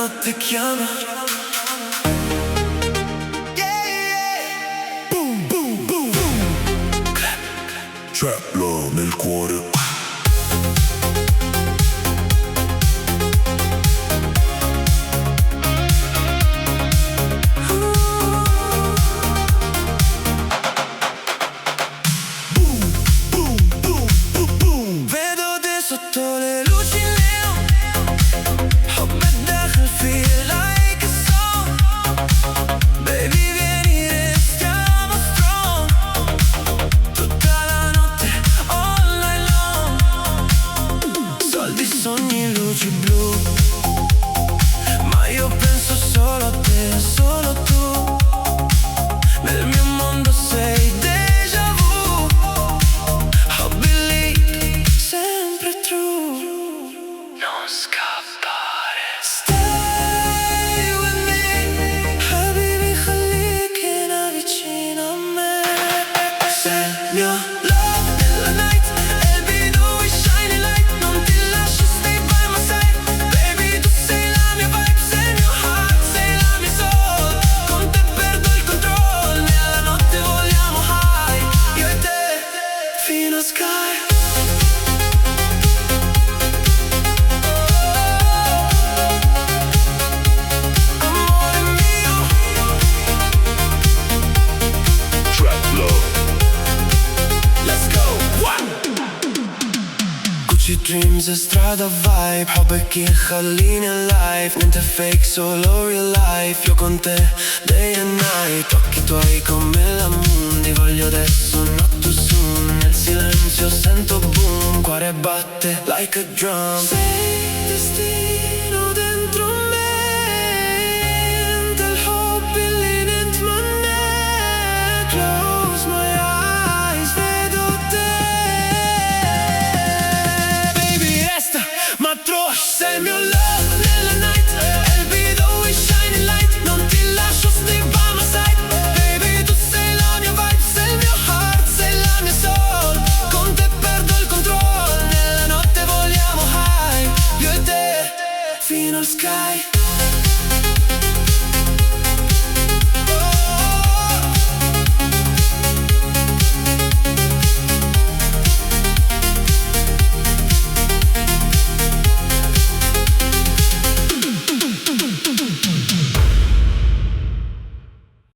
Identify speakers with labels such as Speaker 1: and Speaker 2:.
Speaker 1: notte chiama. Boom, boom, boom, boom. Clap. Trap love nel cuore. Sotto le luci neon, ho بداخل feel like a song. Baby vieni restiamo strong, tutta la notte, all night long. Soldi, sogni, luci blu, ma io penso solo a te, solo tu. Nel mio mondo sei déjà vu. I'll believe sempre true. Non scappare. Stay with me, habibi, خليك هنا vicino a me. Sei il mio love nella night, baby noi shine light. Non ti lascio, stay by my side. Baby tu sei la mia vibe, sei il mio heart, sei la mia soul. Con te perdo il control, nella notte vogliamo high. Io e te, fino a sky. Gucci dreams e strada vibe, حبك يخليني alive. Niente fake, solo real life. Io con te, day and night. Occhi tuoi come la moon. Ti voglio adesso, not too soon. Nel silenzio sento boom, cuore batte like a drum. Sei destino.